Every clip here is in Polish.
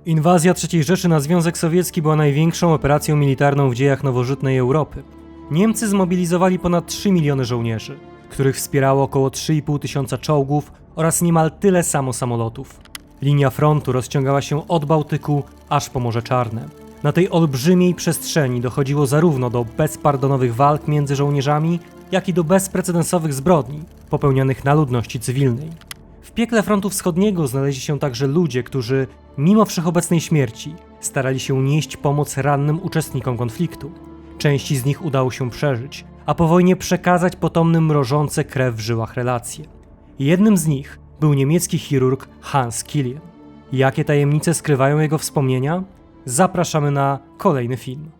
Inwazja III Rzeszy na Związek Sowiecki była największą operacją militarną w dziejach nowożytnej Europy. Niemcy zmobilizowali ponad 3 miliony żołnierzy, których wspierało około 3,5 tysiąca czołgów oraz niemal tyle samo samolotów. Linia frontu rozciągała się od Bałtyku aż po Morze Czarne. Na tej olbrzymiej przestrzeni dochodziło zarówno do bezpardonowych walk między żołnierzami, jak i do bezprecedensowych zbrodni popełnianych na ludności cywilnej. W piekle frontu wschodniego znaleźli się także ludzie, którzy, mimo wszechobecnej śmierci, starali się nieść pomoc rannym uczestnikom konfliktu. Części z nich udało się przeżyć, a po wojnie przekazać potomnym mrożące krew w żyłach relacje. Jednym z nich był niemiecki chirurg Hans Killian. Jakie tajemnice skrywają jego wspomnienia? Zapraszamy na kolejny film.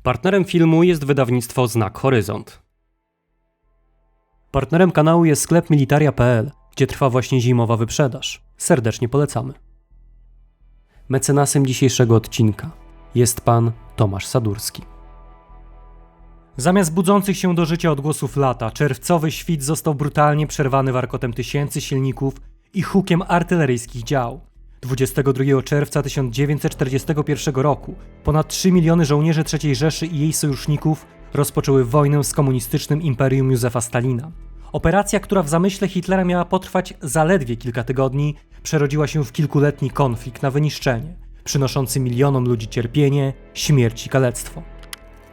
Partnerem filmu jest wydawnictwo Znak Horyzont. Partnerem kanału jest sklep Militaria.pl, gdzie trwa właśnie zimowa wyprzedaż. Serdecznie polecamy. Mecenasem dzisiejszego odcinka jest pan Tomasz Sadurski. Zamiast budzących się do życia odgłosów lata, czerwcowy świt został brutalnie przerwany warkotem tysięcy silników i hukiem artyleryjskich dział. 22 czerwca 1941 roku ponad 3 miliony żołnierzy III Rzeszy i jej sojuszników rozpoczęły wojnę z komunistycznym imperium Józefa Stalina. Operacja, która w zamyśle Hitlera miała potrwać zaledwie kilka tygodni, przerodziła się w kilkuletni konflikt na wyniszczenie, przynoszący milionom ludzi cierpienie, śmierć i kalectwo.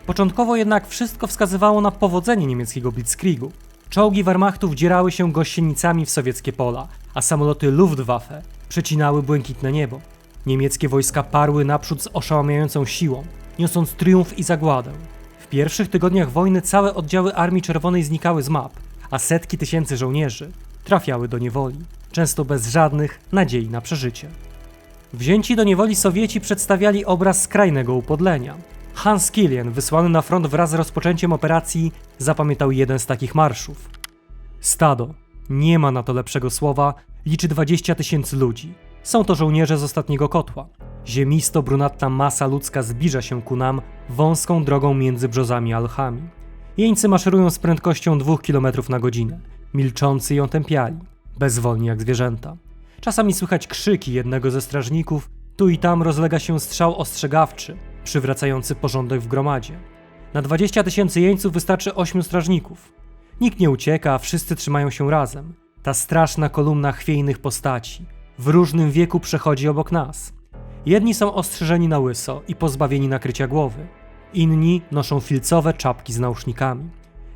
Początkowo jednak wszystko wskazywało na powodzenie niemieckiego blitzkriegu. Czołgi Wehrmachtu wdzierały się gościńcami w sowieckie pola, a samoloty Luftwaffe przecinały błękitne niebo. Niemieckie wojska parły naprzód z oszałamiającą siłą, niosąc triumf i zagładę. W pierwszych tygodniach wojny całe oddziały Armii Czerwonej znikały z map, a setki tysięcy żołnierzy trafiały do niewoli, często bez żadnych nadziei na przeżycie. Wzięci do niewoli Sowieci przedstawiali obraz skrajnego upodlenia. Hans Killian, wysłany na front wraz z rozpoczęciem operacji, zapamiętał jeden z takich marszów. Stado, nie ma na to lepszego słowa, liczy 20 tysięcy ludzi. Są to żołnierze z ostatniego kotła. Ziemisto-brunatna masa ludzka zbliża się ku nam wąską drogą między brzozami a lchami. Jeńcy maszerują z prędkością 2 km na godzinę, milczący i otępiali, bezwolni jak zwierzęta. Czasami słychać krzyki jednego ze strażników, tu i tam rozlega się strzał ostrzegawczy, przywracający porządek w gromadzie. Na 20 tysięcy jeńców wystarczy 8 strażników. Nikt nie ucieka, a wszyscy trzymają się razem. Ta straszna kolumna chwiejnych postaci w różnym wieku przechodzi obok nas. Jedni są ostrzyżeni na łyso i pozbawieni nakrycia głowy. Inni noszą filcowe czapki z nausznikami.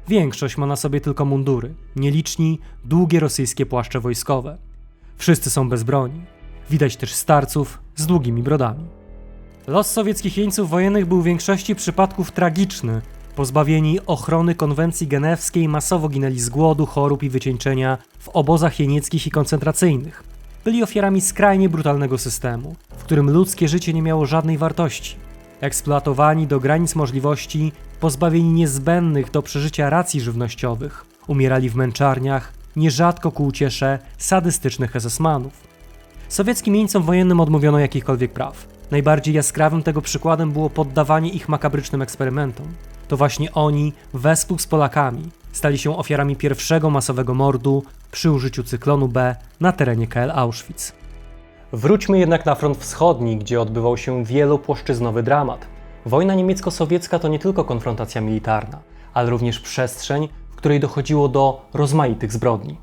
Większość ma na sobie tylko mundury, nieliczni, długie rosyjskie płaszcze wojskowe. Wszyscy są bez broni. Widać też starców z długimi brodami. Los sowieckich jeńców wojennych był w większości przypadków tragiczny. Pozbawieni ochrony konwencji genewskiej masowo ginęli z głodu, chorób i wycieńczenia w obozach jenieckich i koncentracyjnych. Byli ofiarami skrajnie brutalnego systemu, w którym ludzkie życie nie miało żadnej wartości. Eksploatowani do granic możliwości, pozbawieni niezbędnych do przeżycia racji żywnościowych, umierali w męczarniach, nierzadko ku uciesze sadystycznych SS-manów. Sowieckim jeńcom wojennym odmówiono jakichkolwiek praw. Najbardziej jaskrawym tego przykładem było poddawanie ich makabrycznym eksperymentom. To właśnie oni, wespół z Polakami, stali się ofiarami pierwszego masowego mordu przy użyciu cyklonu B na terenie KL Auschwitz. Wróćmy jednak na front wschodni, gdzie odbywał się wielopłaszczyznowy dramat. Wojna niemiecko-sowiecka to nie tylko konfrontacja militarna, ale również przestrzeń, w której dochodziło do rozmaitych zbrodni.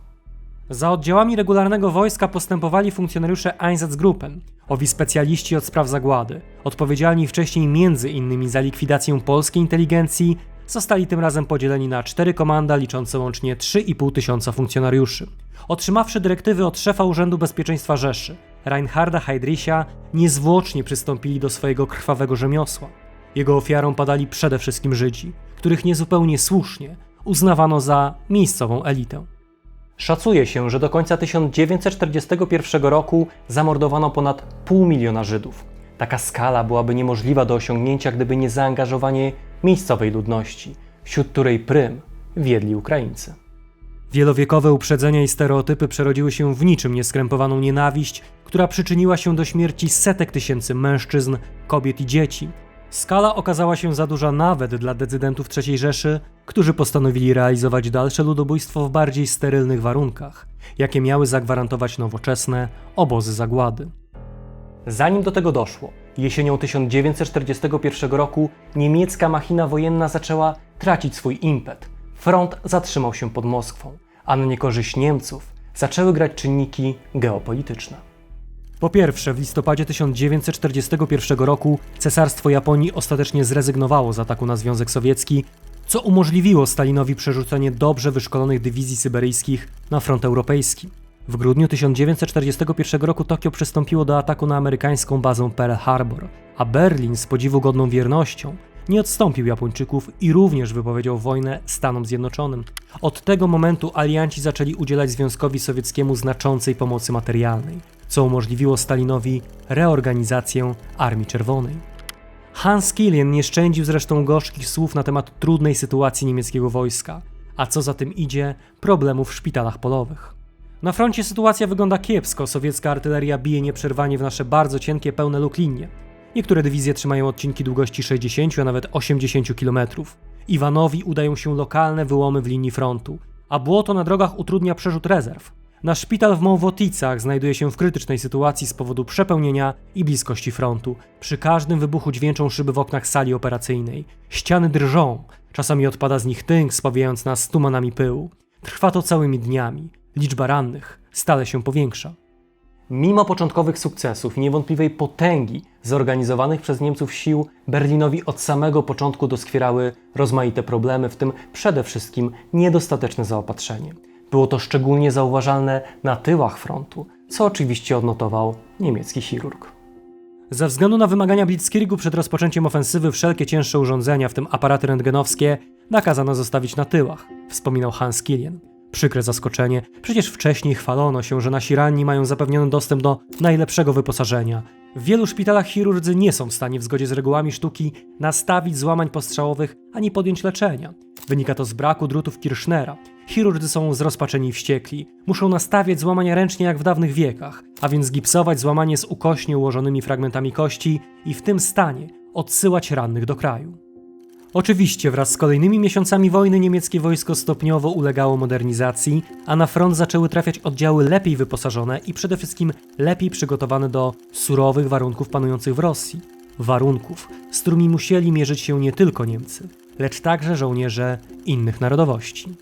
Za oddziałami regularnego wojska postępowali funkcjonariusze Einsatzgruppen, owi specjaliści od spraw zagłady, odpowiedzialni wcześniej m.in. za likwidację polskiej inteligencji, zostali tym razem podzieleni na 4 komanda liczące łącznie 3,5 tysiąca funkcjonariuszy. Otrzymawszy dyrektywy od szefa Urzędu Bezpieczeństwa Rzeszy, Reinharda Heydricha, niezwłocznie przystąpili do swojego krwawego rzemiosła. Jego ofiarą padali przede wszystkim Żydzi, których niezupełnie słusznie uznawano za miejscową elitę. Szacuje się, że do końca 1941 roku zamordowano ponad 500 000 Żydów. Taka skala byłaby niemożliwa do osiągnięcia, gdyby nie zaangażowanie miejscowej ludności, wśród której prym wiedli Ukraińcy. Wielowiekowe uprzedzenia i stereotypy przerodziły się w niczym nieskrępowaną nienawiść, która przyczyniła się do śmierci setek tysięcy mężczyzn, kobiet i dzieci. Skala okazała się za duża nawet dla decydentów III Rzeszy, którzy postanowili realizować dalsze ludobójstwo w bardziej sterylnych warunkach, jakie miały zagwarantować nowoczesne obozy zagłady. Zanim do tego doszło, jesienią 1941 roku niemiecka machina wojenna zaczęła tracić swój impet. Front zatrzymał się pod Moskwą, a na niekorzyść Niemców zaczęły grać czynniki geopolityczne. Po pierwsze, w listopadzie 1941 roku Cesarstwo Japonii ostatecznie zrezygnowało z ataku na Związek Sowiecki, co umożliwiło Stalinowi przerzucenie dobrze wyszkolonych dywizji syberyjskich na front europejski. W grudniu 1941 roku Tokio przystąpiło do ataku na amerykańską bazę Pearl Harbor, a Berlin z podziwu godną wiernością nie odstąpił Japończyków i również wypowiedział wojnę Stanom Zjednoczonym. Od tego momentu alianci zaczęli udzielać Związkowi Sowieckiemu znaczącej pomocy materialnej, co umożliwiło Stalinowi reorganizację Armii Czerwonej. Hans Killian nie szczędził zresztą gorzkich słów na temat trudnej sytuacji niemieckiego wojska, a co za tym idzie, problemów w szpitalach polowych. Na froncie sytuacja wygląda kiepsko, sowiecka artyleria bije nieprzerwanie w nasze bardzo cienkie, pełne luk linie. Niektóre dywizje trzymają odcinki długości 60, a nawet 80 km. Iwanowi udają się lokalne wyłomy w linii frontu, a błoto na drogach utrudnia przerzut rezerw. Nasz szpital w Mołwoticach znajduje się w krytycznej sytuacji z powodu przepełnienia i bliskości frontu. Przy każdym wybuchu dźwięczą szyby w oknach sali operacyjnej. Ściany drżą, czasami odpada z nich tynk, spawiając nas tumanami pyłu. Trwa to całymi dniami. Liczba rannych stale się powiększa. Mimo początkowych sukcesów i niewątpliwej potęgi zorganizowanych przez Niemców sił, Berlinowi od samego początku doskwierały rozmaite problemy, w tym przede wszystkim niedostateczne zaopatrzenie. Było to szczególnie zauważalne na tyłach frontu, co oczywiście odnotował niemiecki chirurg. Ze względu na wymagania Blitzkriegu przed rozpoczęciem ofensywy wszelkie cięższe urządzenia, w tym aparaty rentgenowskie, nakazano zostawić na tyłach, wspominał Hans Killian. Przykre zaskoczenie, przecież wcześniej chwalono się, że nasi ranni mają zapewniony dostęp do najlepszego wyposażenia. W wielu szpitalach chirurdzy nie są w stanie w zgodzie z regułami sztuki nastawić złamań postrzałowych ani podjąć leczenia. Wynika to z braku drutów Kirchnera. Chirurdzy są zrozpaczeni i wściekli. Muszą nastawiać złamania ręcznie jak w dawnych wiekach, a więc gipsować złamanie z ukośnie ułożonymi fragmentami kości i w tym stanie odsyłać rannych do kraju. Oczywiście wraz z kolejnymi miesiącami wojny niemieckie wojsko stopniowo ulegało modernizacji, a na front zaczęły trafiać oddziały lepiej wyposażone i przede wszystkim lepiej przygotowane do surowych warunków panujących w Rosji. Warunków, z którymi musieli mierzyć się nie tylko Niemcy, lecz także żołnierze innych narodowości.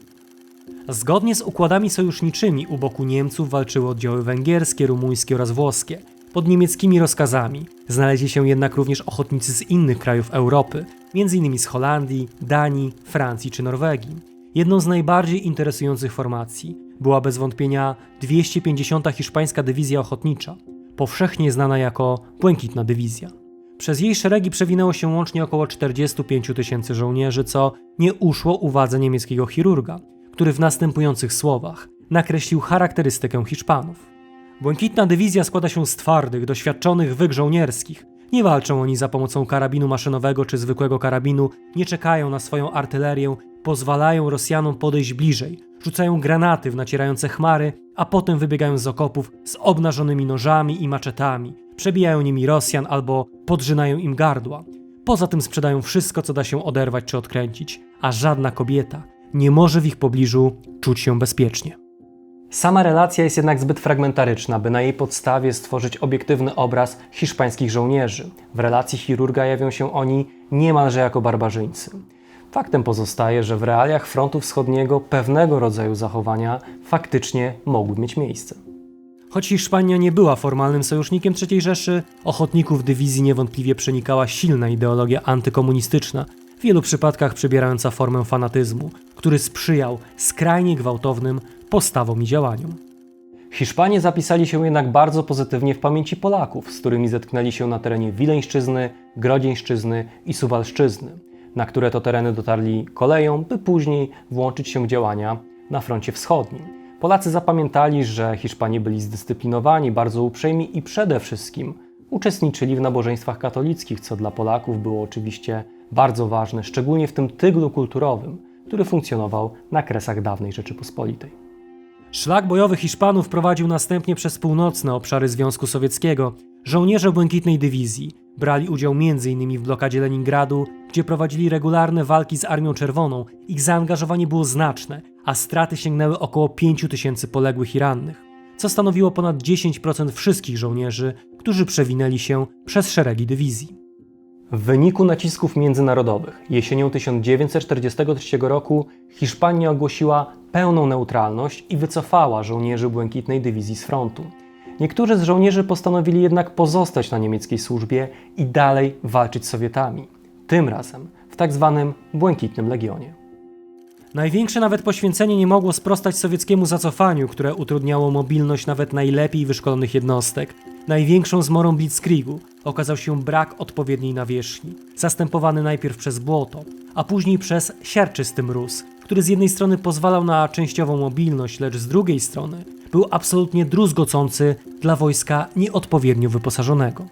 Zgodnie z układami sojuszniczymi u boku Niemców walczyły oddziały węgierskie, rumuńskie oraz włoskie. Pod niemieckimi rozkazami znaleźli się jednak również ochotnicy z innych krajów Europy, m.in. z Holandii, Danii, Francji czy Norwegii. Jedną z najbardziej interesujących formacji była bez wątpienia 250. Hiszpańska Dywizja Ochotnicza, powszechnie znana jako Błękitna Dywizja. Przez jej szeregi przewinęło się łącznie około 45 000 żołnierzy, co nie uszło uwadze niemieckiego chirurga, który w następujących słowach nakreślił charakterystykę Hiszpanów. Błękitna dywizja składa się z twardych, doświadczonych wyg żołnierskich. Nie walczą oni za pomocą karabinu maszynowego czy zwykłego karabinu, nie czekają na swoją artylerię, pozwalają Rosjanom podejść bliżej, rzucają granaty w nacierające chmary, a potem wybiegają z okopów z obnażonymi nożami i maczetami, przebijają nimi Rosjan albo podrzynają im gardła. Poza tym sprzedają wszystko, co da się oderwać czy odkręcić, a żadna kobieta nie może w ich pobliżu czuć się bezpiecznie. Sama relacja jest jednak zbyt fragmentaryczna, by na jej podstawie stworzyć obiektywny obraz hiszpańskich żołnierzy. W relacji chirurga jawią się oni niemalże jako barbarzyńcy. Faktem pozostaje, że w realiach frontu wschodniego pewnego rodzaju zachowania faktycznie mogły mieć miejsce. Choć Hiszpania nie była formalnym sojusznikiem III Rzeszy, ochotników dywizji niewątpliwie przenikała silna ideologia antykomunistyczna, w wielu przypadkach przybierająca formę fanatyzmu, który sprzyjał skrajnie gwałtownym postawom i działaniom. Hiszpanie zapisali się jednak bardzo pozytywnie w pamięci Polaków, z którymi zetknęli się na terenie Wileńszczyzny, Grodzieńszczyzny i Suwalszczyzny, na które to tereny dotarli koleją, by później włączyć się w działania na froncie wschodnim. Polacy zapamiętali, że Hiszpanie byli zdyscyplinowani, bardzo uprzejmi i przede wszystkim uczestniczyli w nabożeństwach katolickich, co dla Polaków było oczywiście bardzo ważne, szczególnie w tym tyglu kulturowym, który funkcjonował na kresach dawnej Rzeczypospolitej. Szlak bojowy Hiszpanów prowadził następnie przez północne obszary Związku Sowieckiego. Żołnierze Błękitnej Dywizji Brali udział m.in. w blokadzie Leningradu, gdzie prowadzili regularne walki z Armią Czerwoną. Ich zaangażowanie było znaczne, a straty sięgnęły około 5000 poległych i rannych, co stanowiło ponad 10% wszystkich żołnierzy, którzy przewinęli się przez szeregi dywizji. W wyniku nacisków międzynarodowych jesienią 1943 roku Hiszpania ogłosiła pełną neutralność i wycofała żołnierzy Błękitnej Dywizji z frontu. Niektórzy z żołnierzy postanowili jednak pozostać na niemieckiej służbie i dalej walczyć z Sowietami, tym razem w tzw. Błękitnym Legionie. Największe nawet poświęcenie nie mogło sprostać sowieckiemu zacofaniu, które utrudniało mobilność nawet najlepiej wyszkolonych jednostek. Największą zmorą Blitzkriegu okazał się brak odpowiedniej nawierzchni, zastępowany najpierw przez błoto, a później przez siarczysty mróz, który z jednej strony pozwalał na częściową mobilność, lecz z drugiej strony był absolutnie druzgocący dla wojska nieodpowiednio wyposażonego.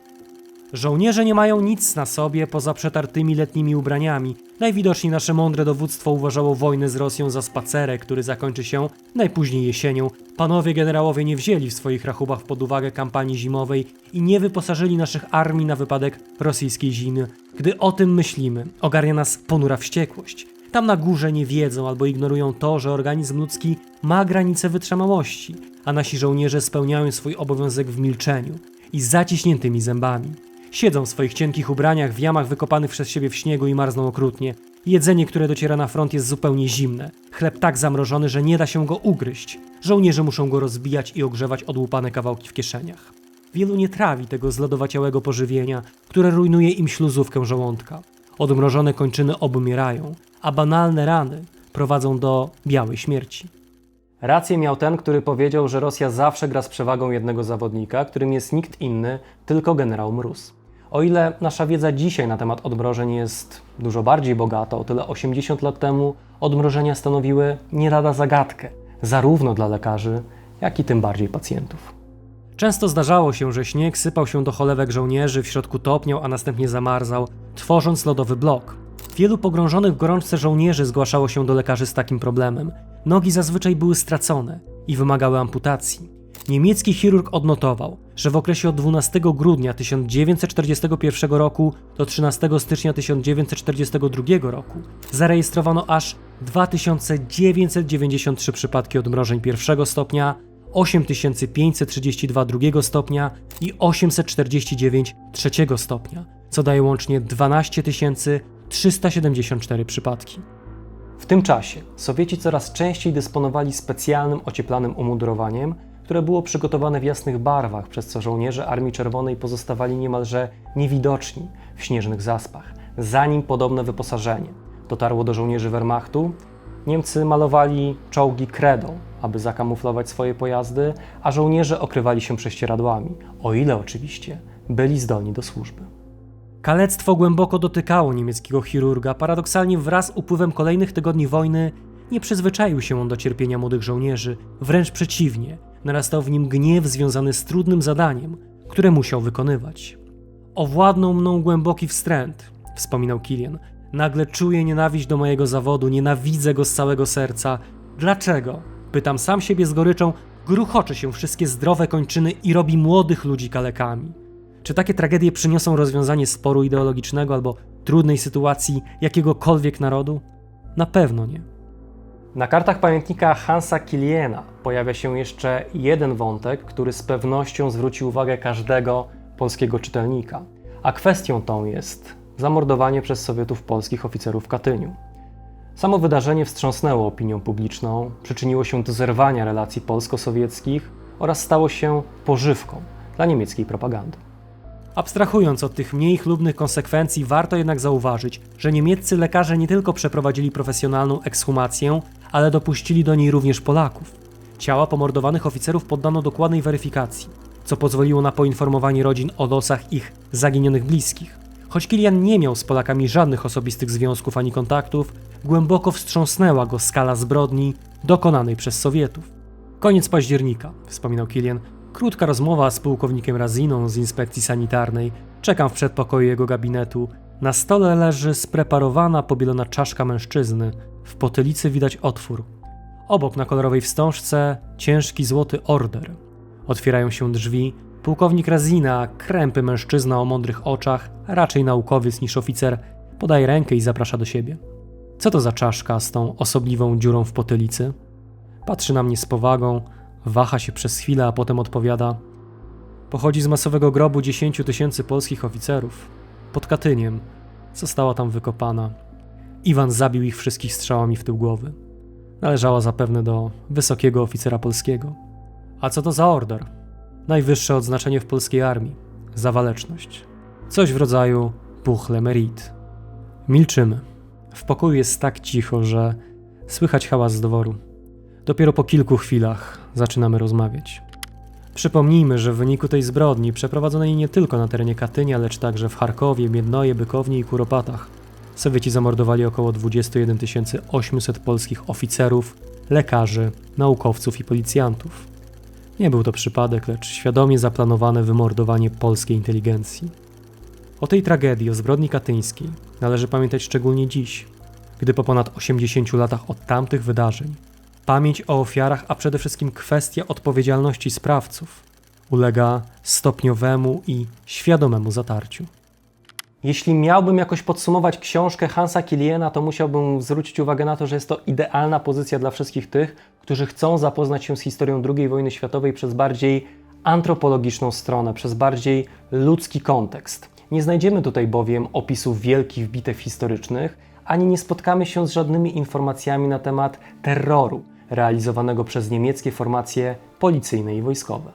Żołnierze nie mają nic na sobie poza przetartymi letnimi ubraniami. Najwidoczniej nasze mądre dowództwo uważało wojnę z Rosją za spacerek, który zakończy się najpóźniej jesienią. Panowie generałowie nie wzięli w swoich rachubach pod uwagę kampanii zimowej i nie wyposażyli naszych armii na wypadek rosyjskiej zimy. Gdy o tym myślimy, ogarnia nas ponura wściekłość. Tam na górze nie wiedzą albo ignorują to, że organizm ludzki ma granice wytrzymałości, a nasi żołnierze spełniają swój obowiązek w milczeniu i z zaciśniętymi zębami. Siedzą w swoich cienkich ubraniach w jamach wykopanych przez siebie w śniegu i marzną okrutnie. Jedzenie, które dociera na front, jest zupełnie zimne. Chleb tak zamrożony, że nie da się go ugryźć. Żołnierze muszą go rozbijać i ogrzewać odłupane kawałki w kieszeniach. Wielu nie trawi tego zlodowaciałego pożywienia, które rujnuje im śluzówkę żołądka. Odmrożone kończyny obumierają, a banalne rany prowadzą do białej śmierci. Rację miał ten, który powiedział, że Rosja zawsze gra z przewagą jednego zawodnika, którym jest nikt inny, tylko generał Mróz. O ile nasza wiedza dzisiaj na temat odmrożeń jest dużo bardziej bogata, o tyle 80 lat temu odmrożenia stanowiły nie lada zagadkę, zarówno dla lekarzy, jak i tym bardziej pacjentów. Często zdarzało się, że śnieg sypał się do cholewek żołnierzy, w środku topniał, a następnie zamarzał, tworząc lodowy blok. Wielu pogrążonych w gorączce żołnierzy zgłaszało się do lekarzy z takim problemem. Nogi zazwyczaj były stracone i wymagały amputacji. Niemiecki chirurg odnotował, że w okresie od 12 grudnia 1941 roku do 13 stycznia 1942 roku zarejestrowano aż 2993 przypadki odmrożeń pierwszego stopnia, 8532 drugiego stopnia i 849 trzeciego stopnia, co daje łącznie 12 374 przypadki. W tym czasie Sowieci coraz częściej dysponowali specjalnym ocieplanym umundurowaniem, które było przygotowane w jasnych barwach, przez co żołnierze Armii Czerwonej pozostawali niemalże niewidoczni w śnieżnych zaspach. Zanim podobne wyposażenie dotarło do żołnierzy Wehrmachtu, Niemcy malowali czołgi kredą, aby zakamuflować swoje pojazdy, a żołnierze okrywali się prześcieradłami, o ile oczywiście byli zdolni do służby. Kalectwo głęboko dotykało niemieckiego chirurga. Paradoksalnie wraz z upływem kolejnych tygodni wojny nie przyzwyczaił się on do cierpienia młodych żołnierzy. Wręcz przeciwnie, narastał w nim gniew związany z trudnym zadaniem, które musiał wykonywać. Owładnął mną głęboki wstręt, wspominał Kilian. Nagle czuję nienawiść do mojego zawodu, nienawidzę go z całego serca. Dlaczego? Pytam sam siebie z goryczą, gruchoczy się wszystkie zdrowe kończyny i robi młodych ludzi kalekami. Czy takie tragedie przyniosą rozwiązanie sporu ideologicznego albo trudnej sytuacji jakiegokolwiek narodu? Na pewno nie. Na kartach pamiętnika Hansa Kiliena pojawia się jeszcze jeden wątek, który z pewnością zwróci uwagę każdego polskiego czytelnika, a kwestią tą jest zamordowanie przez Sowietów polskich oficerów w Katyniu. Samo wydarzenie wstrząsnęło opinią publiczną, przyczyniło się do zerwania relacji polsko-sowieckich oraz stało się pożywką dla niemieckiej propagandy. Abstrahując od tych mniej chlubnych konsekwencji, warto jednak zauważyć, że niemieccy lekarze nie tylko przeprowadzili profesjonalną ekshumację, ale dopuścili do niej również Polaków. Ciała pomordowanych oficerów poddano dokładnej weryfikacji, co pozwoliło na poinformowanie rodzin o losach ich zaginionych bliskich. Choć Kilian nie miał z Polakami żadnych osobistych związków ani kontaktów, głęboko wstrząsnęła go skala zbrodni dokonanej przez Sowietów. Koniec października, wspominał Kilian. Krótka rozmowa z pułkownikiem Raziną z inspekcji sanitarnej. Czekam w przedpokoju jego gabinetu. Na stole leży spreparowana, pobielona czaszka mężczyzny. W potylicy widać otwór. Obok na kolorowej wstążce ciężki złoty order. Otwierają się drzwi. Pułkownik Razina, krępy mężczyzna o mądrych oczach, raczej naukowiec niż oficer, podaje rękę i zaprasza do siebie. Co to za czaszka z tą osobliwą dziurą w potylicy? Patrzy na mnie z powagą, waha się przez chwilę, a potem odpowiada: pochodzi z masowego grobu 10 000 polskich oficerów. Pod Katyniem. Została tam wykopana. Iwan zabił ich wszystkich strzałami w tył głowy. Należała zapewne do wysokiego oficera polskiego. A co to za order? Najwyższe odznaczenie w polskiej armii. Za waleczność. Coś w rodzaju Pour le mérite. Milczymy. W pokoju jest tak cicho, że słychać hałas z dworu. Dopiero po kilku chwilach zaczynamy rozmawiać. Przypomnijmy, że w wyniku tej zbrodni przeprowadzonej nie tylko na terenie Katynia, lecz także w Charkowie, Miednoje, Bykowni i Kuropatach, Sowieci zamordowali około 21 800 polskich oficerów, lekarzy, naukowców i policjantów. Nie był to przypadek, lecz świadomie zaplanowane wymordowanie polskiej inteligencji. O tej tragedii, o zbrodni katyńskiej należy pamiętać szczególnie dziś, gdy po ponad 80 latach od tamtych wydarzeń pamięć o ofiarach, a przede wszystkim kwestia odpowiedzialności sprawców ulega stopniowemu i świadomemu zatarciu. Jeśli miałbym jakoś podsumować książkę Hansa Kiliena, to musiałbym zwrócić uwagę na to, że jest to idealna pozycja dla wszystkich tych, którzy chcą zapoznać się z historią II wojny światowej przez bardziej antropologiczną stronę, przez bardziej ludzki kontekst. Nie znajdziemy tutaj bowiem opisów wielkich bitew historycznych, ani nie spotkamy się z żadnymi informacjami na temat terroru realizowanego przez niemieckie formacje policyjne i wojskowe.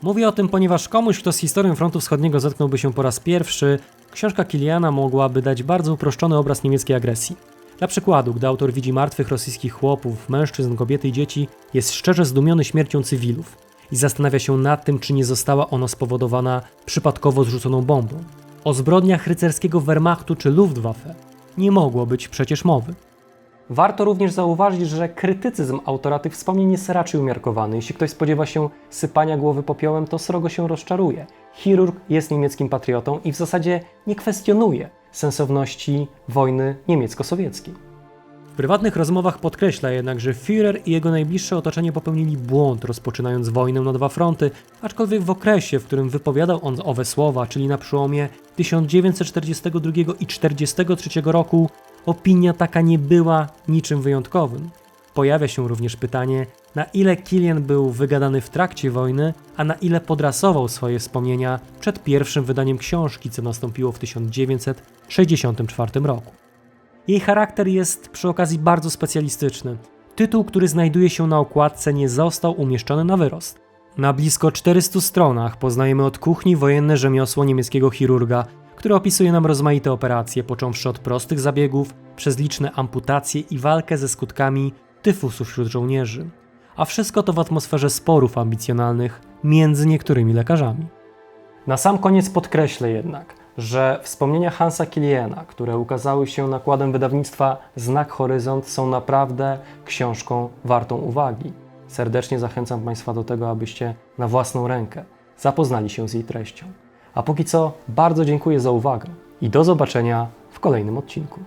Mówię o tym, ponieważ komuś, kto z historią frontu wschodniego zetknąłby się po raz pierwszy, książka Kiliana mogłaby dać bardzo uproszczony obraz niemieckiej agresji. Dla przykładu, gdy autor widzi martwych rosyjskich chłopów, mężczyzn, kobiety i dzieci, jest szczerze zdumiony śmiercią cywilów i zastanawia się nad tym, czy nie została ona spowodowana przypadkowo zrzuconą bombą. O zbrodniach rycerskiego Wehrmachtu czy Luftwaffe nie mogło być przecież mowy. Warto również zauważyć, że krytycyzm autora tych wspomnień jest raczej umiarkowany. Jeśli ktoś spodziewa się sypania głowy popiołem, to srogo się rozczaruje. Chirurg jest niemieckim patriotą i w zasadzie nie kwestionuje sensowności wojny niemiecko-sowieckiej. W prywatnych rozmowach podkreśla jednak, że Führer i jego najbliższe otoczenie popełnili błąd, rozpoczynając wojnę na dwa fronty, aczkolwiek w okresie, w którym wypowiadał on owe słowa, czyli na przełomie 1942 i 1943 roku, opinia taka nie była niczym wyjątkowym. Pojawia się również pytanie, na ile Kilian był wygadany w trakcie wojny, a na ile podrasował swoje wspomnienia przed pierwszym wydaniem książki, co nastąpiło w 1964 roku. Jej charakter jest przy okazji bardzo specjalistyczny. Tytuł, który znajduje się na okładce, nie został umieszczony na wyrost. Na blisko 400 stronach poznajemy od kuchni wojenne rzemiosło niemieckiego chirurga, który opisuje nam rozmaite operacje, począwszy od prostych zabiegów, przez liczne amputacje i walkę ze skutkami tyfusu wśród żołnierzy. A wszystko to w atmosferze sporów ambicjonalnych między niektórymi lekarzami. Na sam koniec podkreślę jednak, że wspomnienia Hansa Kiliena, które ukazały się nakładem wydawnictwa Znak Horyzont, są naprawdę książką wartą uwagi. Serdecznie zachęcam Państwa do tego, abyście na własną rękę zapoznali się z jej treścią. A póki co bardzo dziękuję za uwagę i do zobaczenia w kolejnym odcinku.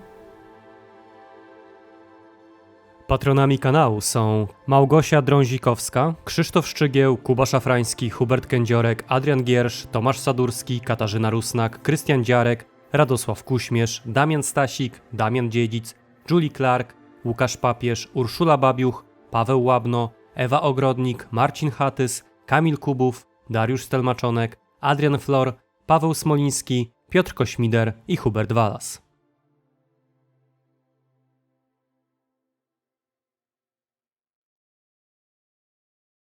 Patronami kanału są Małgosia Drązikowska, Krzysztof Szczygieł, Kuba Szafrański, Hubert Kędziorek, Adrian Giersz, Tomasz Sadurski, Katarzyna Rusnak, Krystian Dziarek, Radosław Kuśmierz, Damian Stasik, Damian Dziedzic, Julie Clark, Łukasz Papież, Urszula Babiuch, Paweł Łabno, Ewa Ogrodnik, Marcin Hatys, Kamil Kubów, Dariusz Stelmaczonek, Adrian Flor, Paweł Smoliński, Piotr Kośmider i Hubert Walas.